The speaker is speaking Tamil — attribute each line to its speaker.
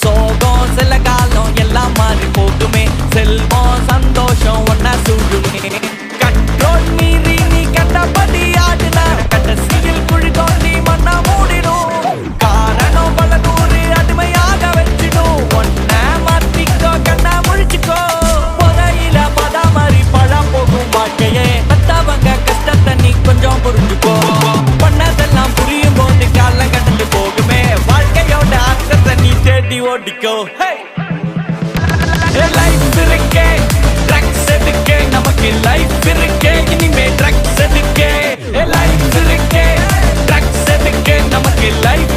Speaker 1: சோகம் சில காலம் எல்லாம் மாறி போகுமே, செல்வம் சந்தோஷம் ஒன்னா சூடுமே. கண்ட்ரோல் மீறி நீ கண்டபடி ஆடுனா கடைசியில் குழி தோண்டி மண்ணா மூடிடும். காரணம் பல நூறு அடிமையாக வச்சிடும். ஒன்ன மாத்திக்கோ கண்ணா முழிச்சுக்கோ. புதையில பதா மாதிரி பழம் போகும் வாழ்க்கையே, மத்தவங்க கஷ்டத்தை நீ கொஞ்சம் புரிஞ்சுக்கோ. பண்ணதெல்லாம் புரியும் போது காலம் கடந்து போகுமே, வாழ்க்கையோட அர்த்தத்தை நீ தேடி ஓடிக்கோ. லைஃப் இருக்கே ட்ரக்ஸ் எதுக்கே, நமக்கு லைஃப் இருக்கே இனிமே ட்ரக்ஸ் எதுக்கே. லைஃப் இருக்கே ட்ரக்ஸ் எதுக்கே, நமக்கு லைஃப்